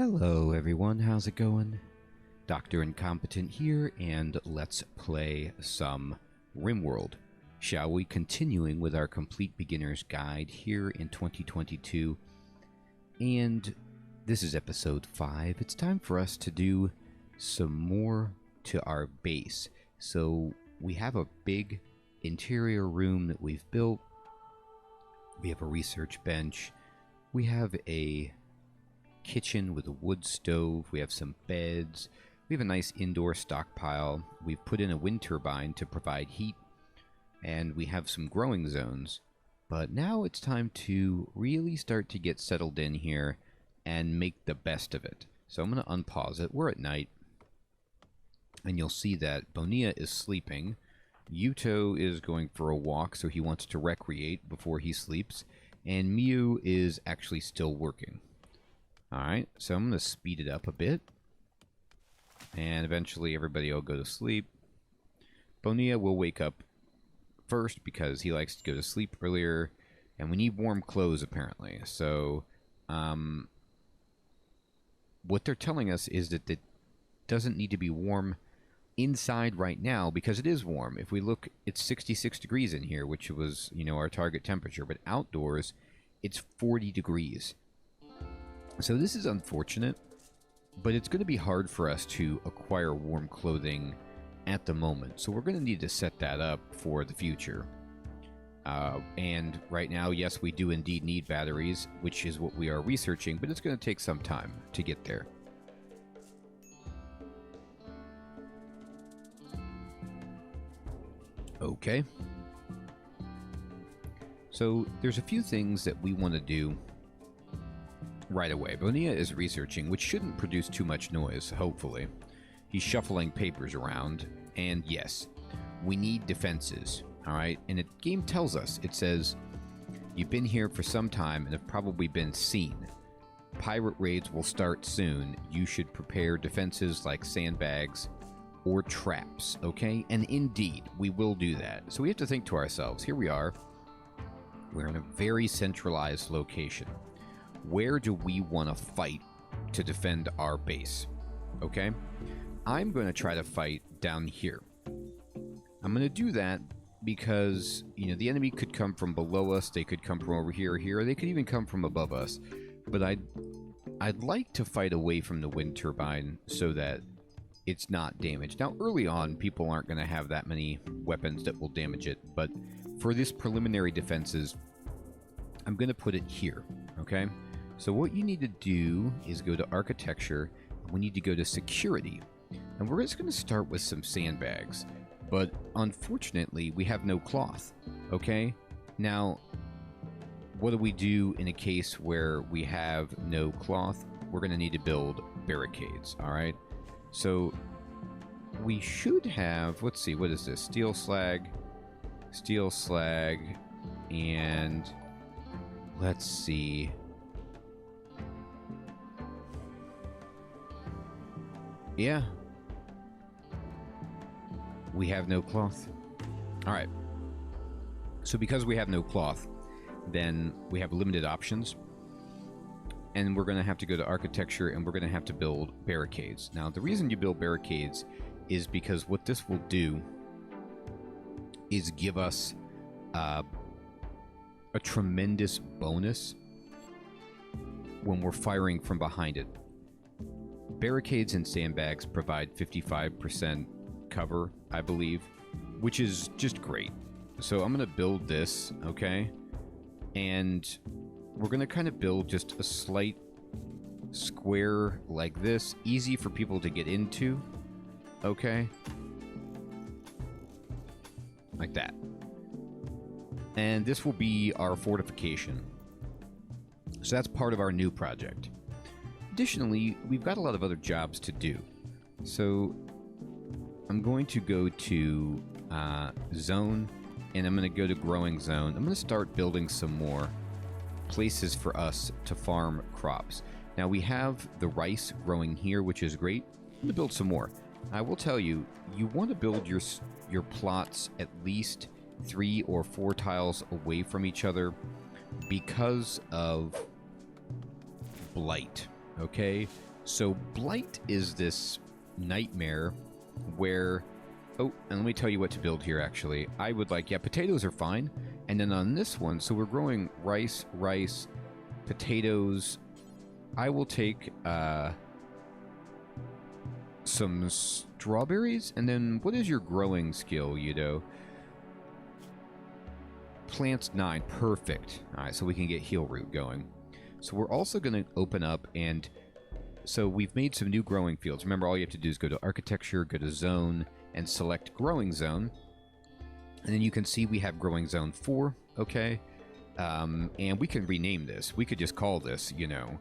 Hello everyone, how's it going? Dr. Incompetent here, and let's play some RimWorld. Shall we? Continuing with our Complete Beginner's Guide here in 2022. And this is episode 5. It's time for us to do some more to our base. So we have a big interior room that we've built. We have a research bench. We have a kitchen with a wood stove. We have some beds. We have a nice indoor stockpile. We've put in a wind turbine to provide heat, and we have some growing zones. But now it's time to really start to get settled in here and make the best of it. So I'm going to unpause it. We're at night, and you'll see that Bonilla is sleeping. Yuto is going for a walk, so he wants to recreate before he sleeps, and Miu is actually still working. Alright, so I'm going to speed it up a bit. And eventually everybody will go to sleep. Bonilla will wake up first because he likes to go to sleep earlier. And we need warm clothes apparently. So, what they're telling us is that it doesn't need to be warm inside right now because it is warm. If we look, it's 66 degrees in here, which was, our target temperature. But outdoors, it's 40 degrees. So this is unfortunate, but it's going to be hard for us to acquire warm clothing at the moment. So we're going to need to set that up for the future. And right now, yes, we do indeed need batteries, which is what we are researching, but it's going to take some time to get there. Okay. So there's a few things that we want to do right away. Bonilla is researching, which shouldn't produce too much noise, hopefully. He's shuffling papers around, and yes, we need defenses, alright? And the game tells us, it says, you've been here for some time and have probably been seen. Pirate raids will start soon. You should prepare defenses like sandbags or traps, okay? And indeed, we will do that. So we have to think to ourselves, here we are. We're in a very centralized location. Where do we want to fight to defend our base? Okay? I'm going to try to fight down here. I'm going to do that because, the enemy could come from below us, they could come from over here or here, or they could even come from above us. But I'd like to fight away from the wind turbine so that it's not damaged. Now, early on, people aren't going to have that many weapons that will damage it, but for this preliminary defenses, I'm going to put it here, okay? So what you need to do is go to architecture. We need to go to security. And we're just going to start with some sandbags. But unfortunately, we have no cloth. Okay? Now, what do we do in a case where we have no cloth? We're going to need to build barricades. Alright? So we should have, let's see, what is this? Steel slag, and let's see. Yeah. We have no cloth. Alright. So because we have no cloth, then we have limited options. And we're going to have to go to architecture, and we're going to have to build barricades. Now, the reason you build barricades is because what this will do is give us a tremendous bonus when we're firing from behind it. Barricades and sandbags provide 55% cover, I believe, which is just great. So I'm going to build this, okay? And we're going to kind of build just a slight square like this, easy for people to get into, okay? Like that. And this will be our fortification. So that's part of our new project. Additionally, we've got a lot of other jobs to do. So I'm going to go to zone, and I'm going to go to growing zone. I'm going to start building some more places for us to farm crops. Now we have the rice growing here, which is great. I'm going to build some more. I will tell you, you want to build your plots at least 3 or 4 tiles away from each other because of blight. Okay, So blight is this nightmare where... Oh, and let me tell you what to build here, actually. I would like... Yeah, potatoes are fine. And then on this one, so we're growing rice, potatoes. I will take some strawberries. And then what is your growing skill, Yudo? Plants 9. Perfect. All right, so we can get heal root going. So we're also going to open up and... So we've made some new growing fields. Remember, all you have to do is go to architecture, go to zone, and select growing zone. And then you can see we have growing zone 4, okay? And we can rename this. We could just call this, you know,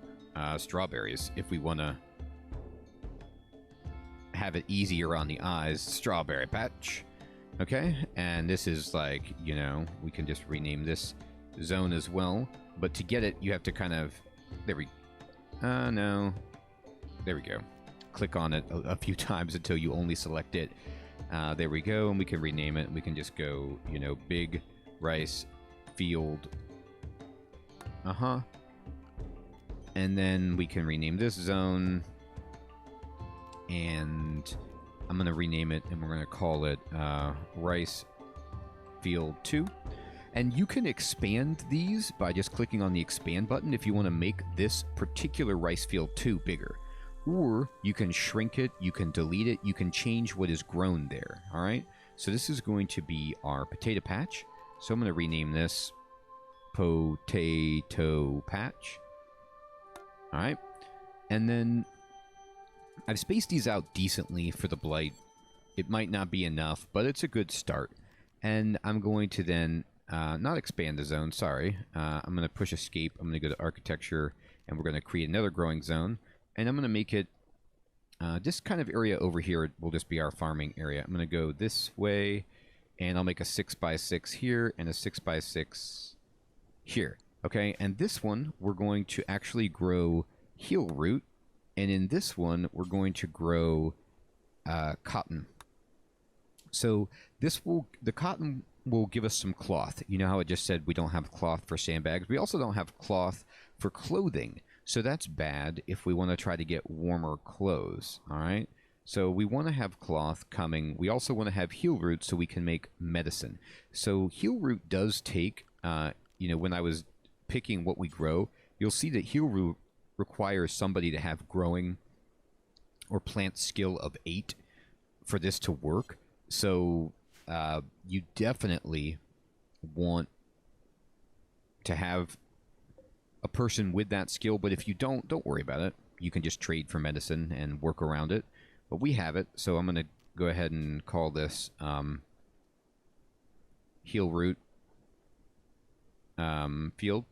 strawberries if we want to have it easier on the eyes. Strawberry patch, okay? And this is like, you know, we can just rename this zone as well. But to get it, you have to kind of... There we... no... There we go. Click on it a few times until you only select it. There we go, and we can rename it. We can just go, you know, big rice field. And then we can rename this zone. And I'm going to rename it, and we're going to call it rice field 2. And you can expand these by just clicking on the expand button if you want to make this particular rice field 2 bigger. Or you can shrink it, you can delete it, you can change what is grown there, all right? So this is going to be our potato patch. So I'm going to rename this potato patch. All right. And then I've spaced these out decently for the blight. It might not be enough, but it's a good start. And I'm going to then not expand the zone, sorry. I'm going to push escape. I'm going to go to architecture, and we're going to create another growing zone. And I'm going to make it, this kind of area over here will just be our farming area. I'm going to go this way, and I'll make a 6x6 here and a 6x6 here. Okay, and this one, we're going to actually grow heal root. And in this one, we're going to grow cotton. So this will, the cotton will give us some cloth. You know how it just said we don't have cloth for sandbags? We also don't have cloth for clothing. So that's bad if we want to try to get warmer clothes, all right? So we want to have cloth coming. We also want to have heal root so we can make medicine. So heal root does take, you know, when I was picking what we grow, you'll see that heal root requires somebody to have growing or plant skill of 8 for this to work. So you definitely want to have a person with that skill, but if you don't worry about it. You can just trade for medicine and work around it. But we have it, so I'm going to go ahead and call this heal root field.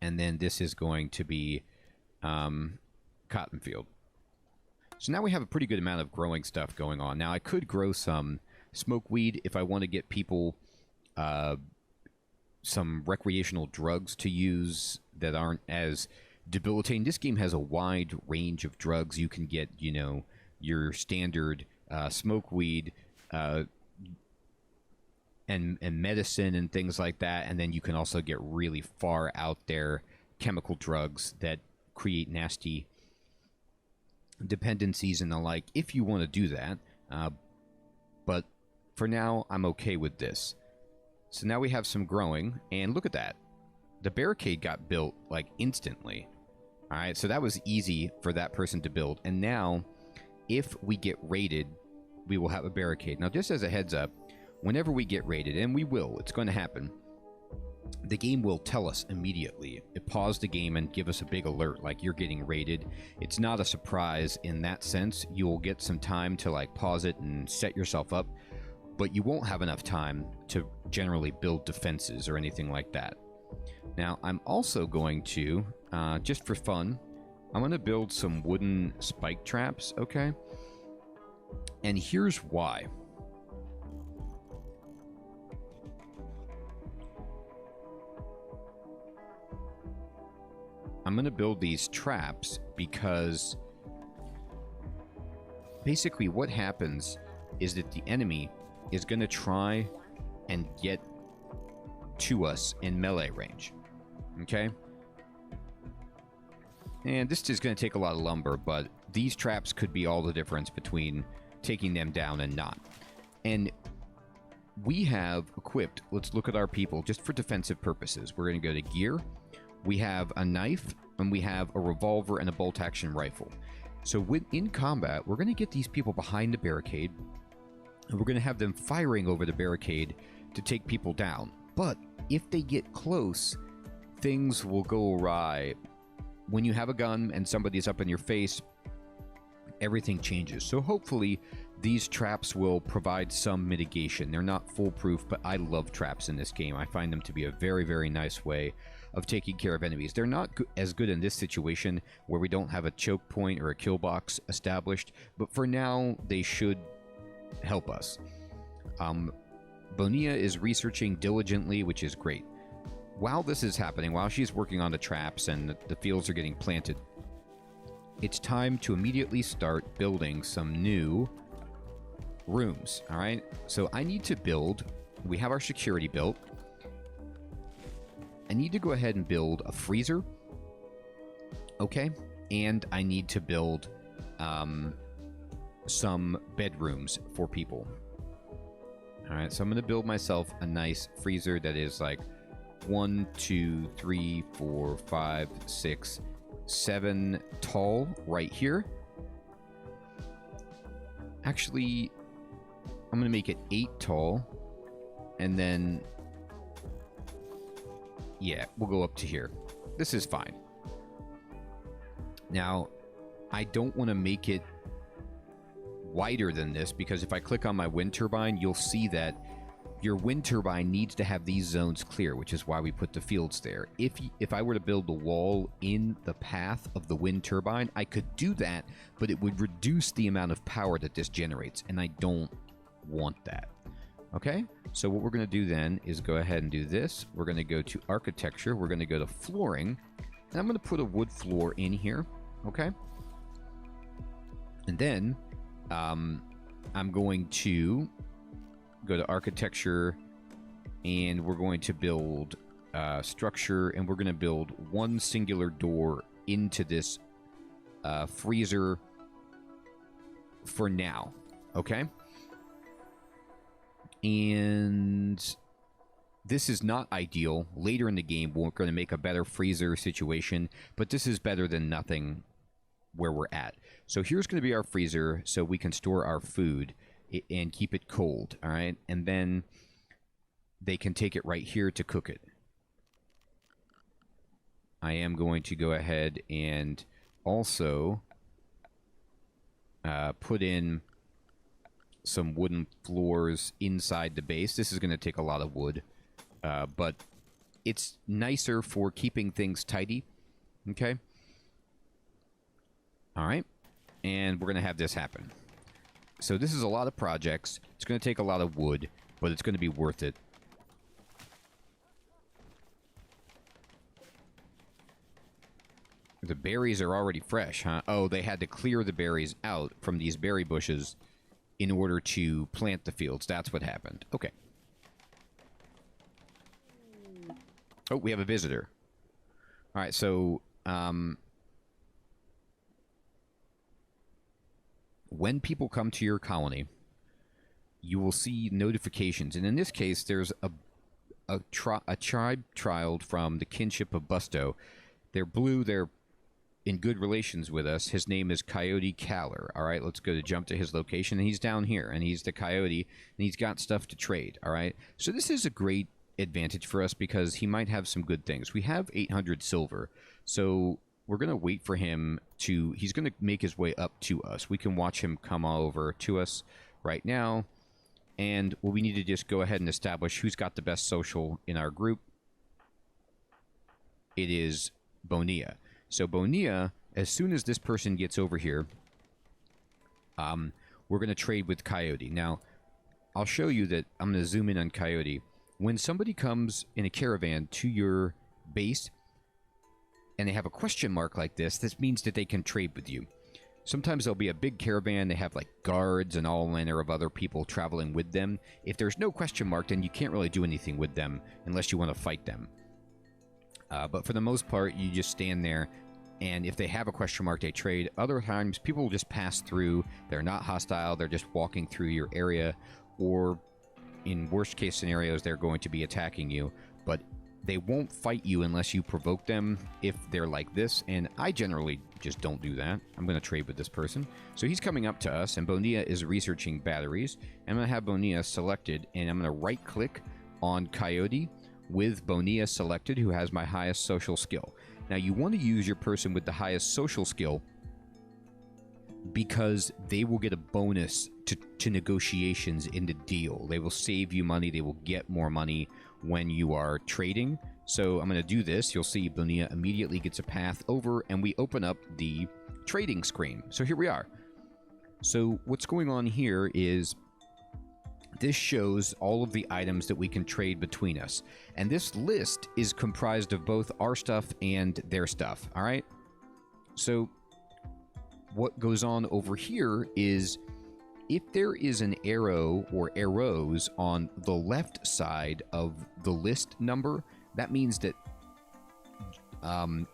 And then this is going to be cotton field. So now we have a pretty good amount of growing stuff going on. Now I could grow some smokeweed if I want to get people some recreational drugs to use that aren't as debilitating. This game has a wide range of drugs. You can get, you know, your standard smokeweed and medicine and things like that. And then you can also get really far out there chemical drugs that create nasty dependencies and the like, if you want to do that. But for now, I'm okay with this. So now we have some growing, and look at that. The barricade got built, like, instantly. All right, so that was easy for that person to build. And now, if we get raided, we will have a barricade. Now, just as a heads up, whenever we get raided, and we will, it's going to happen, the game will tell us immediately. It paused the game and give us a big alert, like you're getting raided. It's not a surprise in that sense. You'll get some time to, like, pause it and set yourself up. But you won't have enough time to generally build defenses or anything like that. Now, I'm also going to, just for fun, I'm going to build some wooden spike traps, okay? And here's why. I'm going to build these traps because basically what happens is that the enemy is going to try and get to us in melee range. Okay? And this is going to take a lot of lumber, but these traps could be all the difference between taking them down and not. And we have equipped, let's look at our people, just for defensive purposes. We're going to go to gear. We have a knife, and we have a revolver and a bolt-action rifle. So in combat, we're going to get these people behind the barricade, and we're going to have them firing over the barricade to take people down. But if they get close, things will go awry. When you have a gun and somebody's up in your face, everything changes. So hopefully these traps will provide some mitigation. They're not foolproof, but I love traps in this game. I find them to be a very, very nice way of taking care of enemies. They're not as good in this situation where we don't have a choke point or a kill box established, but for now they should help us. Bonilla is researching diligently, which is great. While this is happening, while she's working on the traps and the fields are getting planted, it's time to immediately start building some new rooms, all right? So I need to build, we have our security built. I need to go ahead and build a freezer, okay? And I need to build some bedrooms for people. All right, so I'm going to build myself a nice freezer that is like 1, 2, 3, 4, 5, 6, 7 tall right here. Actually, I'm going to make it 8 tall. And then, yeah, we'll go up to here. This is fine. Now, I don't want to make it wider than this, because if I click on my wind turbine, you'll see that your wind turbine needs to have these zones clear, which is why we put the fields there. If I were to build the wall in the path of the wind turbine, I could do that, but it would reduce the amount of power that this generates, and I don't want that. Okay, so what we're going to do then is go ahead and do this. We're going to go to architecture. We're going to go to flooring, and I'm going to put a wood floor in here. Okay, and then I'm going to go to architecture, and we're going to build structure, and we're going to build one singular door into this freezer for now. Okay, and this is not ideal. Later in the game, we're going to make a better freezer situation, but this is better than nothing where we're at. So here's going to be our freezer, so we can store our food and keep it cold, all right? And then they can take it right here to cook it. I am going to go ahead and also put in some wooden floors inside the base. This is going to take a lot of wood, but it's nicer for keeping things tidy, okay? All right, and we're going to have this happen. So this is a lot of projects. It's going to take a lot of wood, but it's going to be worth it. The berries are already fresh, huh? Oh, they had to clear the berries out from these berry bushes in order to plant the fields. That's what happened. Okay. Oh, we have a visitor. All right, so when people come to your colony, you will see notifications. And in this case, there's a tribe child from the kinship of Busto. They're blue. They're in good relations with us. His name is Coyote Caller. All right, let's go to jump to his location. And he's down here, and he's the Coyote, and he's got stuff to trade. All right, so this is a great advantage for us because he might have some good things. We have 800 silver, so we're going to wait for him to... He's going to make his way up to us. We can watch him come over to us right now. And we need to just go ahead and establish who's got the best social in our group. It is Bonilla. So Bonilla, as soon as this person gets over here, we're going to trade with Coyote. Now, I'll show you that... I'm going to zoom in on Coyote. When somebody comes in a caravan to your base and they have a question mark like this means that they can trade with you. Sometimes there'll be a big caravan, they have like guards and all manner of other people traveling with them. If there's no question mark, then you can't really do anything with them unless you want to fight them. But for the most part, you just stand there And if they have a question mark, they trade. Other times, people will just pass through. They're not hostile. They're just walking through your area. Or, in worst case scenarios, they're going to be attacking you. But they won't fight you unless you provoke them if they're like this. And I generally just don't do that. I'm going to trade with this person. So he's coming up to us, and Bonilla is researching batteries. I'm going to have Bonilla selected, and I'm going to right-click on Coyote with Bonilla selected, who has my highest social skill. Now, you want to use your person with the highest social skill because they will get a bonus to negotiations in the deal. They will save you money. They will get more money when you are trading. So I'm going to do this. You'll see Bonilla immediately gets a path over, and we open up the trading screen. So here we are. So what's going on here is this shows all of the items that we can trade between us. And this list is comprised of both our stuff and their stuff, all right? So what goes on over here is if there is an arrow or arrows on the left side of the list number, that means that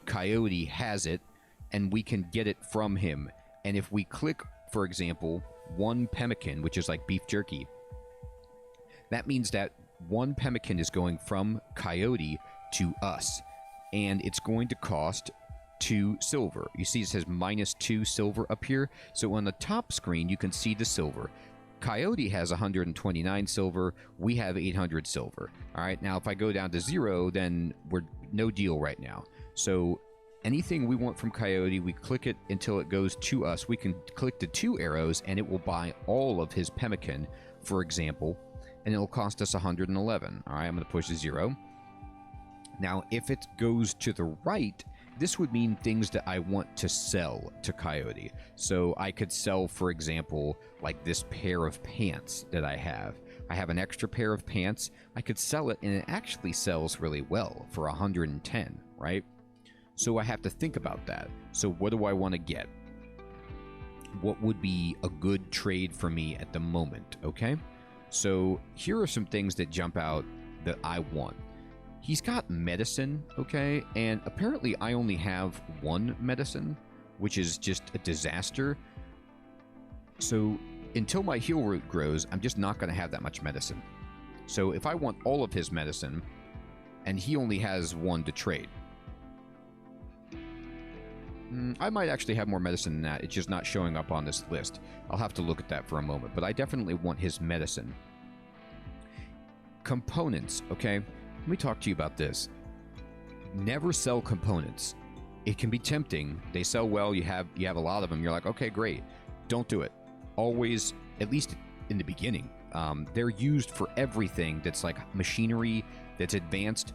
Coyote has it, and we can get it from him. And if we click, for example, one Pemmican, which is like beef jerky, that means that one Pemmican is going from Coyote to us, and it's going to cost 2 silver. You see it says -2 silver up here. So on the top screen, you can see the silver. Coyote has 129 silver. We have 800 silver. All right, now if I go down to 0, then we're no deal right now. So anything we want from Coyote, we click it until it goes to us. We can click the 2 arrows, and it will buy all of his Pemmican, for example, and it'll cost us 111. All right, I'm going to push a 0. Now, if it goes to the right, this would mean things that I want to sell to Coyote. So I could sell, for example, like this pair of pants that I have. I have an extra pair of pants. I could sell it, and it actually sells really well for 110, right? So I have to think about that. So what do I want to get? What would be a good trade for me at the moment, okay? So here are some things that jump out that I want. He's got medicine, okay? And apparently I only have 1 medicine, which is just a disaster. So until my heal root grows, I'm just not going to have that much medicine. So if I want all of his medicine, and he only has 1 to trade, I might actually have more medicine than that. It's just not showing up on this list. I'll have to look at that for a moment, but I definitely want his medicine. Components, okay? Let me talk to you about this. Never sell components. It can be tempting. They sell well. You have a lot of them. You're like, okay, great. Don't do it. Always, at least in the beginning, they're used for everything that's like machinery that's advanced.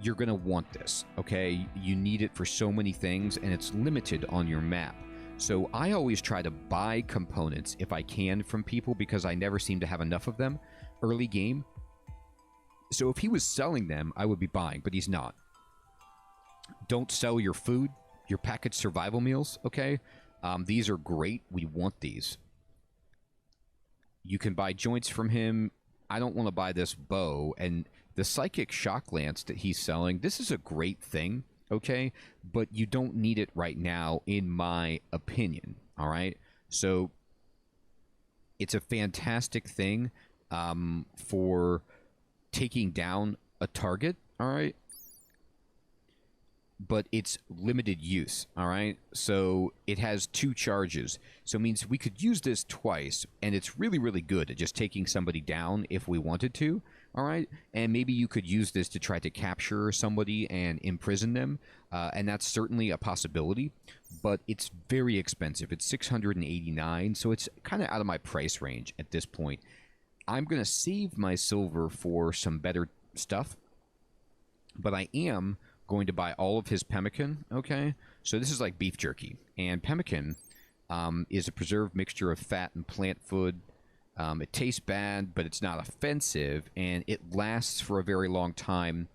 You're going to want this, okay? You need it for so many things, and it's limited on your map. So I always try to buy components if I can from people because I never seem to have enough of them early game. So if he was selling them, I would be buying, but he's not. Don't sell your food, your packaged survival meals, okay? These are great. We want these. You can buy joints from him. I don't want to buy this bow, and the psychic shock lance that he's selling, this is a great thing, okay? But you don't need it right now, in my opinion, all right? So it's a fantastic thing for taking down a target, all right? But it's limited use, all right? So it has 2 charges. So it means we could use this twice, and it's really, really good at just taking somebody down if we wanted to, all right? And maybe you could use this to try to capture somebody and imprison them, and that's certainly a possibility, but it's very expensive. It's 689, so it's kind of out of my price range at this point. I'm going to save my silver for some better stuff, but I am going to buy all of his Pemmican, okay? So this is like beef jerky, and Pemmican is a preserved mixture of fat and plant food. It tastes bad, but it's not offensive, and it lasts for a very long time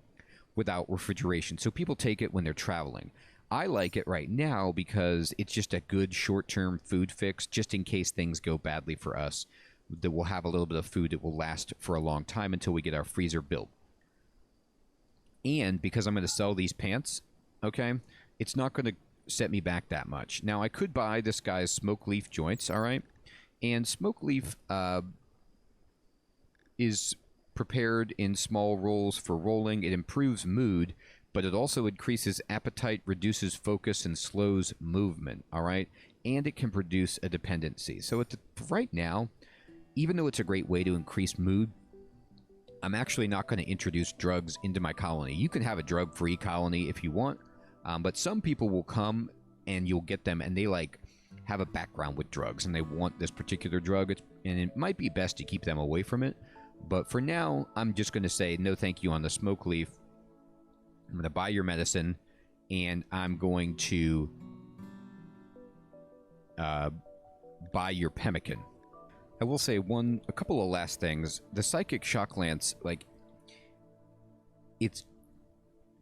without refrigeration. So people take it when they're traveling. I like it right now because it's just a good short-term food fix, just in case things go badly for us, that we'll have a little bit of food that will last for a long time until we get our freezer built. And because I'm going to sell these pants, okay, it's not going to set me back that much. Now, I could buy this guy's smoke leaf joints, all right? And smoke leaf is prepared in small rolls for rolling. It improves mood, but it also increases appetite, reduces focus, and slows movement, all right? And it can produce a dependency. So right now, even though it's a great way to increase mood, I'm actually not going to introduce drugs into my colony. You can have a drug-free colony if you want, but some people will come and you'll get them, and they like have a background with drugs, and they want this particular drug, and it might be best to keep them away from it. But for now, I'm just going to say no thank you on the smoke leaf. I'm going to buy your medicine, and I'm going to buy your Pemmican. I will say a couple of last things. The Psychic Shock Lance, like, it's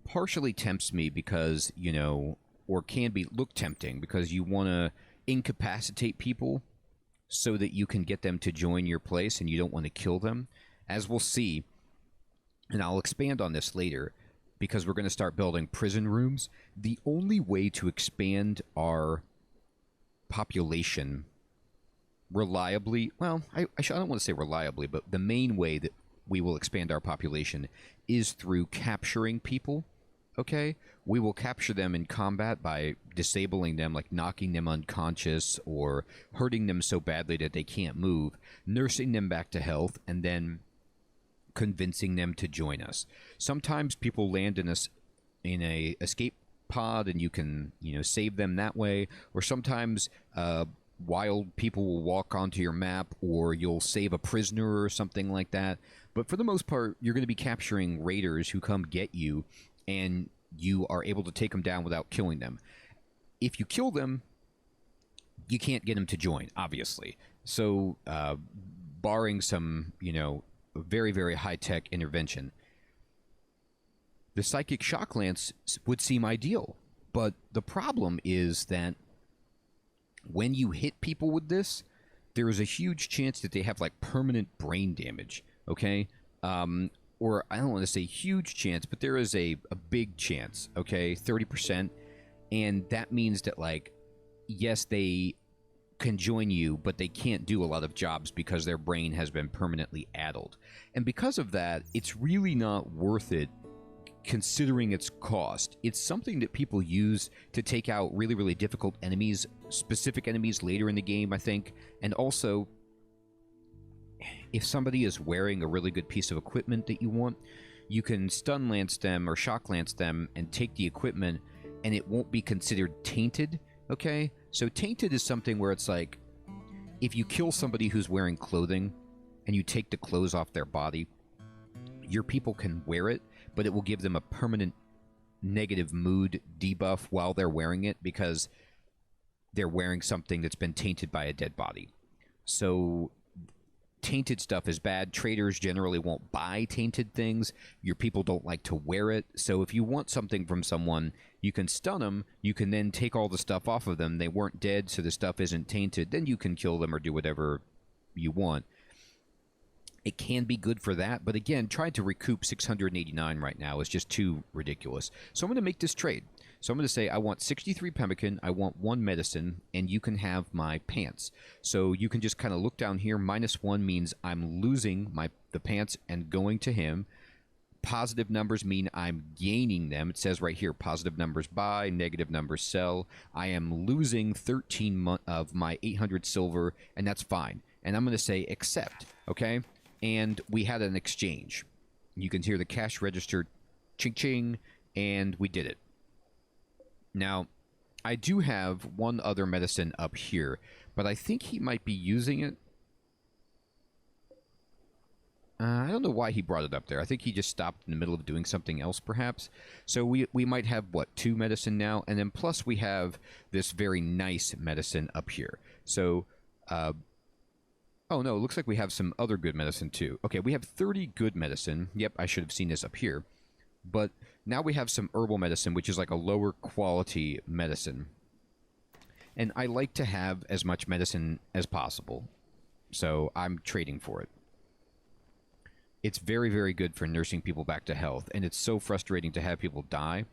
partially tempts me because, you know, or can look tempting because you want to incapacitate people so that you can get them to join your place and you don't want to kill them. As we'll see, and I'll expand on this later, because we're going to start building prison rooms. The only way to expand our population reliably, well, I don't want to say reliably, but the main way that we will expand our population is through capturing people, okay? We will capture them in combat by disabling them, like knocking them unconscious or hurting them so badly that they can't move, nursing them back to health, and then convincing them to join us. Sometimes people land in a escape pod and you can, you know, save them that way, or sometimes wild people will walk onto your map, or you'll save a prisoner or something like that. But for the most part, you're going to be capturing raiders who come get you, and you are able to take them down without killing them. If you kill them, you can't get them to join, obviously. So, barring some, you know, very, very high-tech intervention, the Psychic Shock Lance would seem ideal. But the problem is that when you hit people with this, there is a huge chance that they have, like, permanent brain damage, okay? Or I don't want to say huge chance, but there is a big chance, okay? 30%. And that means that, like, yes, they can join you, but they can't do a lot of jobs because their brain has been permanently addled. And because of that, it's really not worth it considering its cost. It's something that people use to take out really, really difficult enemies, specific enemies later in the game, I think. And also, if somebody is wearing a really good piece of equipment that you want, you can stun lance them or shock lance them and take the equipment, and it won't be considered tainted, okay? So tainted is something where it's like, if you kill somebody who's wearing clothing and you take the clothes off their body, your people can wear it, but it will give them a permanent negative mood debuff while they're wearing it because they're wearing something that's been tainted by a dead body. So tainted stuff is bad. Traders generally won't buy tainted things. Your people don't like to wear it. So if you want something from someone, you can stun them. You can then take all the stuff off of them. They weren't dead, so the stuff isn't tainted. Then you can kill them or do whatever you want. It can be good for that, but again, trying to recoup 689 right now is just too ridiculous. So I'm going to make this trade. So I'm going to say I want 63 Pemmican, I want 1 medicine, and you can have my pants. So you can just kind of look down here. -1 means I'm losing the pants and going to him. Positive numbers mean I'm gaining them. It says right here, positive numbers buy, negative numbers sell. I am losing 13 of my 800 silver, and that's fine. And I'm going to say accept, okay? And we had an exchange. You can hear the cash register ching-ching, and we did it. Now, I do have one other medicine up here, but I think he might be using it. I don't know why he brought it up there. I think he just stopped in the middle of doing something else, perhaps. So we might have, what, 2 medicine now? And then plus we have this very nice medicine up here. So, oh, no, it looks like we have some other good medicine, too. Okay, we have 30 good medicine. Yep, I should have seen this up here. But now we have some herbal medicine, which is like a lower quality medicine. And I like to have as much medicine as possible. So I'm trading for it. It's very, very good for nursing people back to health. And it's so frustrating to have people die.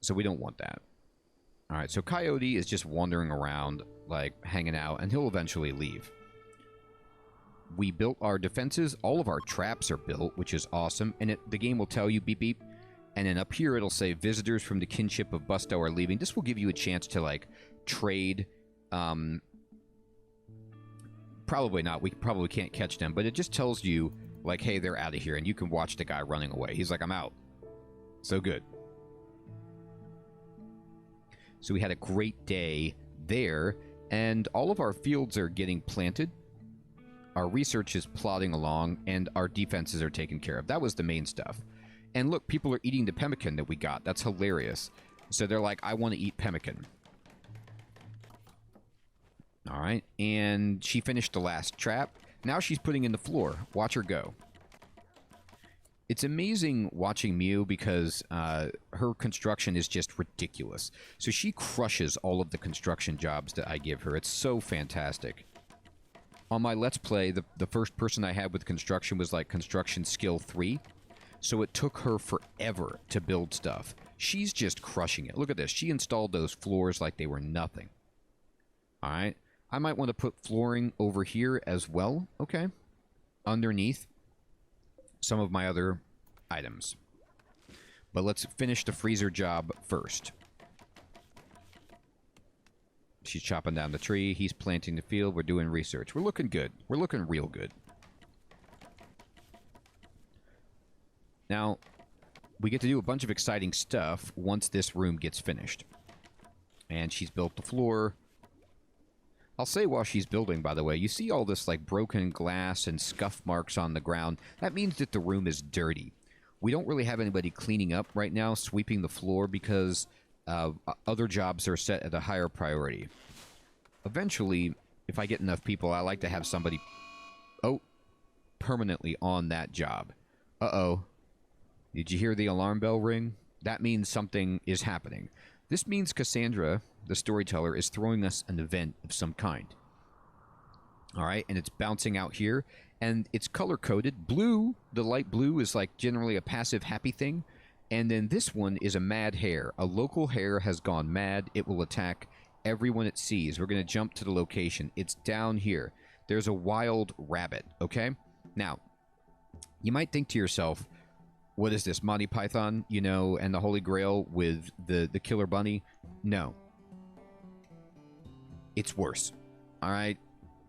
So we don't want that. All right, so Coyote is just wandering around, like, hanging out, and he'll eventually leave. We built our defenses. All of our traps are built, which is awesome. And the game will tell you, beep, beep. And then up here, it'll say, visitors from the kinship of Busto are leaving. This will give you a chance to, like, trade. Probably not. We probably can't catch them. But it just tells you, like, hey, they're out of here. And you can watch the guy running away. He's like, I'm out. So good. So we had a great day there. And all of our fields are getting planted. Our research is plodding along, and our defenses are taken care of. That was the main stuff. And look, people are eating the pemmican that we got. That's hilarious. So they're like, I want to eat pemmican. All right. And she finished the last trap. Now she's putting in the floor. Watch her go. It's amazing watching Mew because her construction is just ridiculous. So she crushes all of the construction jobs that I give her. It's so fantastic. On my Let's Play, the first person I had with construction was like construction skill 3. So it took her forever to build stuff. She's just crushing it. Look at this. She installed those floors like they were nothing. All right. I might want to put flooring over here as well. Okay. Underneath some of my other items. But let's finish the freezer job first. She's chopping down the tree. He's planting the field. We're doing research. We're looking good. We're looking real good. Now, we get to do a bunch of exciting stuff once this room gets finished. And she's built the floor. I'll say while she's building, by the way, you see all this like broken glass and scuff marks on the ground. That means that the room is dirty. We don't really have anybody cleaning up right now, sweeping the floor, because other jobs are set at a higher priority. Eventually, if I get enough people, I like to have somebody permanently on that job. Uh-oh. Did you hear the alarm bell ring? That means something is happening. This means Cassandra, the storyteller, is throwing us an event of some kind. All right, and it's bouncing out here, and it's color-coded. Blue, the light blue, is like generally a passive happy thing. And then this one is a mad hare. A local hare has gone mad. It will attack everyone it sees. We're going to jump to the location. It's down here. There's a wild rabbit, okay? Now, you might think to yourself, what is this, Monty Python, you know, and the Holy Grail with the killer bunny? No. It's worse, all right?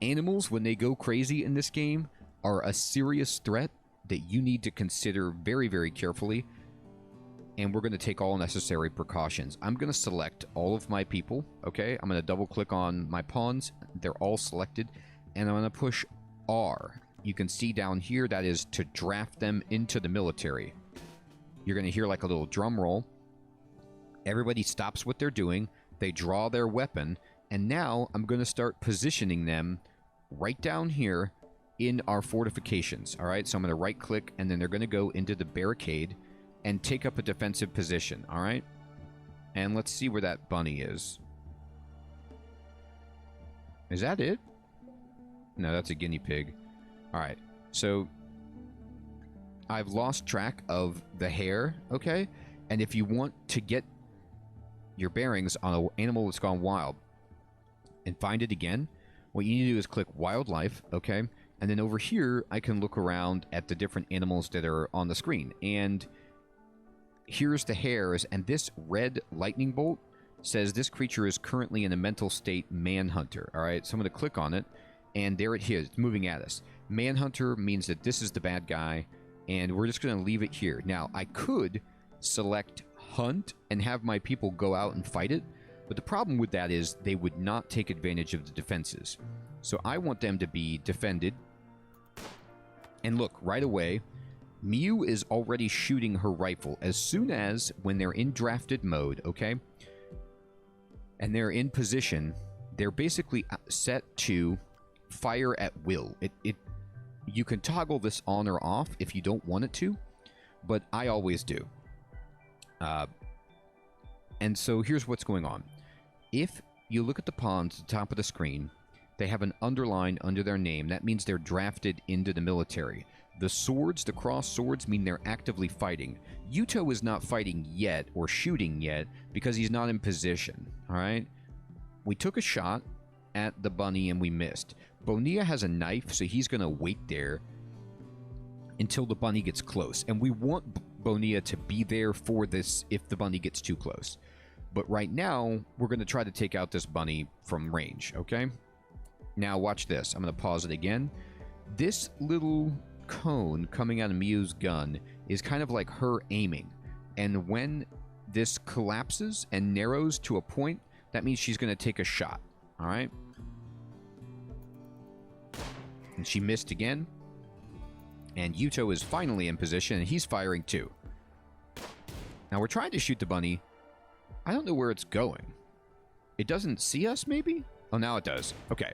Animals, when they go crazy in this game, are a serious threat that you need to consider very, very carefully. And we're going to take all necessary precautions. I'm going to select all of my people, okay? I'm going to double-click on my pawns. They're all selected. And I'm going to push R. You can see down here that is to draft them into the military. You're going to hear like a little drum roll. Everybody stops what they're doing. They draw their weapon. And now I'm going to start positioning them right down here in our fortifications, all right? So I'm going to right-click, and then they're going to go into the barricade and take up a defensive position, all right? And let's see where that bunny is. Is that it? No, that's a guinea pig. All right, so I've lost track of the hare, okay? And if you want to get your bearings on an animal that's gone wild and find it again, what you need to do is click wildlife, okay? And then over here, I can look around at the different animals that are on the screen. And here's the hares, and this red lightning bolt says this creature is currently in a mental state manhunter. All right, so I'm going to click on it, and there it is, moving at us. Manhunter means that this is the bad guy, and we're just going to leave it here. Now, I could select hunt and have my people go out and fight it, but the problem with that is they would not take advantage of the defenses. So I want them to be defended. And look, right away, Mew is already shooting her rifle as soon as, when they're in drafted mode, okay? And they're in position, they're basically set to fire at will. You can toggle this on or off if you don't want it to, but I always do. And so here's what's going on. If you look at the pawns at the top of the screen, they have an underline under their name. That means they're drafted into the military. The swords, the cross swords, mean they're actively fighting. Yuto is not fighting yet or shooting yet because he's not in position, all right? We took a shot at the bunny and we missed. Bonilla has a knife, so he's going to wait there until the bunny gets close. And we want Bonilla to be there for this if the bunny gets too close. But right now, we're going to try to take out this bunny from range, okay? Now, watch this. I'm going to pause it again. This little cone coming out of Miu's gun is kind of like her aiming. And when this collapses and narrows to a point, that means she's going to take a shot, all right? And she missed again. And Yuto is finally in position, and he's firing too. Now, we're trying to shoot the bunny. I don't know where it's going. It doesn't see us, maybe? Oh, now it does. Okay.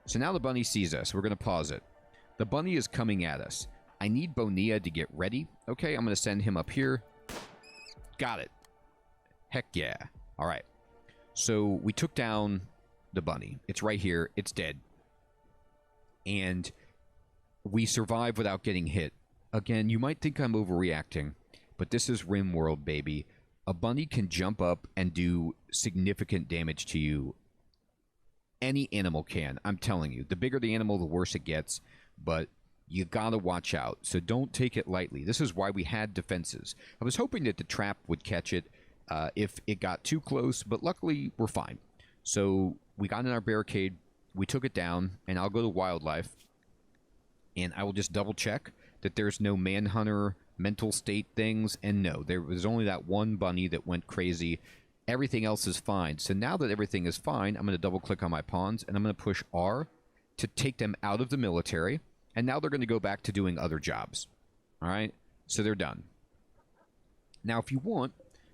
So now the bunny sees us. We're going to pause it. The bunny is coming at us. I need Bonilla to get ready. Okay, I'm going to send him up here. Got it. Heck yeah. All right. So we took down the bunny. It's right here. It's dead. And we survived without getting hit. Again, you might think I'm overreacting, but this is RimWorld, baby. A bunny can jump up and do significant damage to you. Any animal can, I'm telling you. The bigger the animal, the worse it gets, but you gotta watch out. So don't take it lightly. This is why we had defenses. I was hoping that the trap would catch it if it got too close, but luckily we're fine. So we got in our barricade, we took it down, and I'll go to wildlife, and I will just double check that there's no manhunter mental state things, and no, there was only that one bunny that went crazy. Everything else is fine. So now that everything is fine, I'm going to double click on my pawns, and I'm going to push R to take them out of the military, and now they're going to go back to doing other jobs. All right? So they're done. Now, if you want,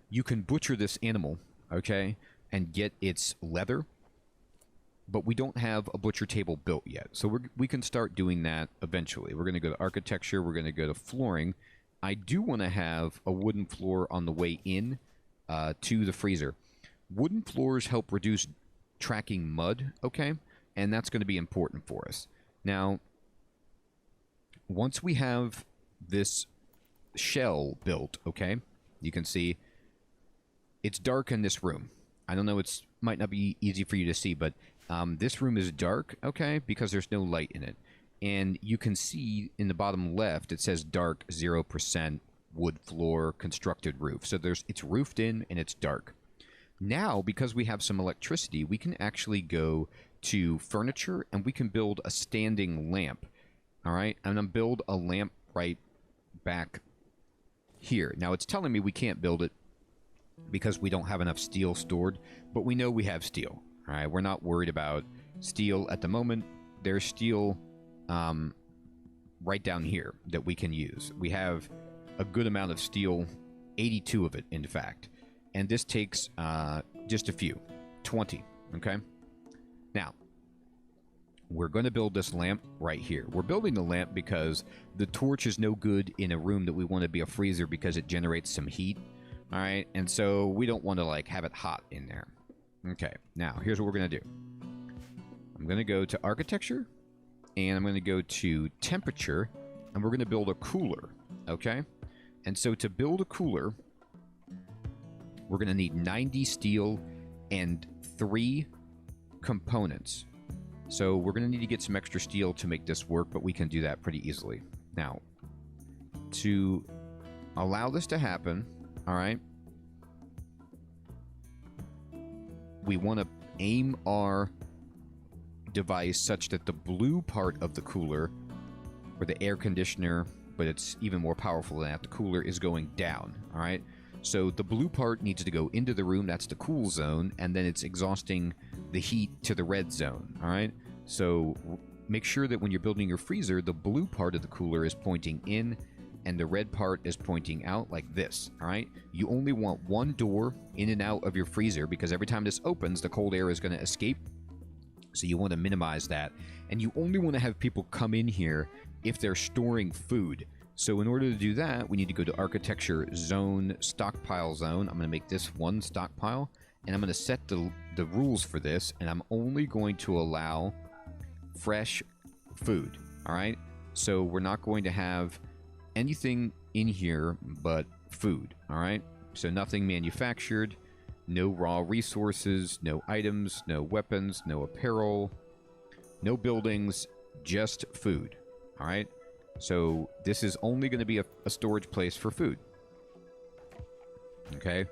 you can butcher this animal, okay, and get its leather, but we don't have a butcher table built yet. So we can start doing that eventually. We're going to go to architecture. We're going to go to flooring. I do want to have a wooden floor on the way in to the freezer. Wooden floors help reduce tracking mud, okay? And that's going to be important for us. Now, once we have this shell built, okay, you can see it's dark in this room. I don't know, it might not be easy for you to see, but this room is dark, okay, because there's no light in it. And you can see in the bottom left, it says dark 0% wood floor constructed roof. So it's roofed in and it's dark. Now, because we have some electricity, we can actually go to furniture and we can build a standing lamp. All right, I'm going to build a lamp right back here. Now, it's telling me we can't build it because we don't have enough steel stored, but we know we have steel. All right, we're not worried about steel at the moment. There's steel right down here that we can use. We have a good amount of steel, 82 of it, in fact. And this takes just a few, 20, okay? Now, we're going to build this lamp right here. We're building the lamp because the torch is no good in a room that we want to be a freezer because it generates some heat, all right? And so we don't want to, like, have it hot in there. Okay, now, here's what we're going to do. I'm going to go to architecture, and I'm going to go to temperature, and we're going to build a cooler, okay? And so to build a cooler, we're going to need 90 steel and 3 components. So we're going to need to get some extra steel to make this work, but we can do that pretty easily. Now, to allow this to happen, all right, we want to aim our device such that the blue part of the cooler, or the air conditioner, but it's even more powerful than that, the cooler is going down, all right? So the blue part needs to go into the room, that's the cool zone, and then it's exhausting the heat to the red zone, all right? So make sure that when you're building your freezer, the blue part of the cooler is pointing in, and the red part is pointing out like this, all right? You only want one door in and out of your freezer because every time this opens, the cold air is going to escape. So you want to minimize that. And you only want to have people come in here if they're storing food. So in order to do that, we need to go to architecture zone, stockpile zone. I'm going to make this one stockpile, and I'm going to set the rules for this, and I'm only going to allow fresh food, all right? So we're not going to have anything in here but food, all right? So nothing manufactured, no raw resources, no items, no weapons, no apparel, no buildings, just food, all right? So this is only going to be a storage place for food. Okay?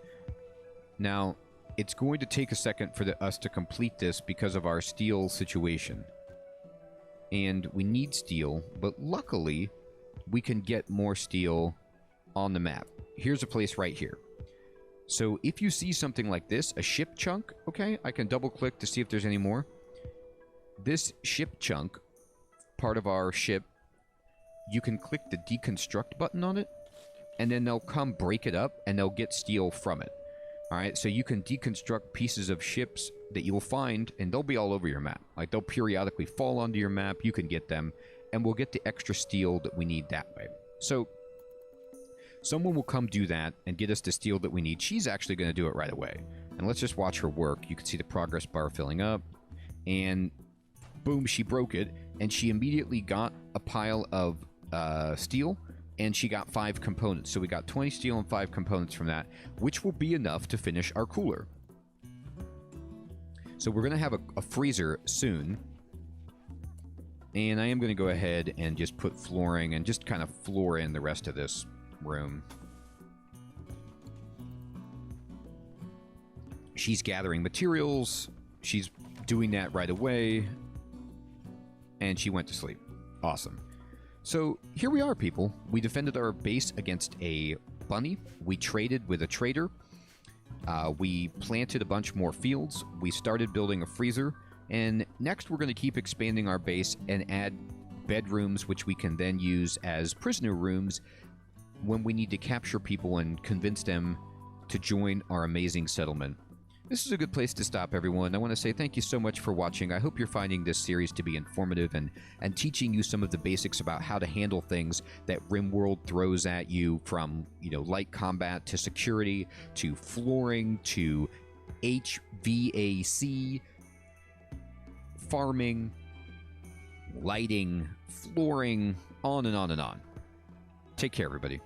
Now, it's going to take a second for us to complete this because of our steel situation. And we need steel, but luckily, we can get more steel on the map. Here's a place right here. So if you see something like this, a ship chunk, okay, I can double click to see if there's any more. This ship chunk, part of our ship, you can click the deconstruct button on it, and then they'll come break it up, and they'll get steel from it. All right, so you can deconstruct pieces of ships that you will find, and they'll be all over your map. Like, they'll periodically fall onto your map, you can get them, and we'll get the extra steel that we need that way. So someone will come do that and get us the steel that we need. She's actually going to do it right away. And let's just watch her work. You can see the progress bar filling up, and boom, she broke it, and she immediately got a pile of steel, and she got 5 components. So we got 20 steel and 5 components from that, which will be enough to finish our cooler. So we're going to have a freezer soon, and I am going to go ahead and just put flooring and just kind of floor in the rest of this room. She's gathering materials. She's doing that right away, and she went to sleep. Awesome. So here we are, people. We defended our base against a bunny. We traded with a trader. We planted a bunch more fields. We started building a freezer. And next we're going to keep expanding our base and add bedrooms, which we can then use as prisoner rooms when we need to capture people and convince them to join our amazing settlement. This is a good place to stop, everyone. I want to say thank you so much for watching. I hope you're finding this series to be informative and teaching you some of the basics about how to handle things that RimWorld throws at you, from, you know, light combat to security to flooring to HVAC, farming, lighting, flooring, on and on and on. Take care, everybody.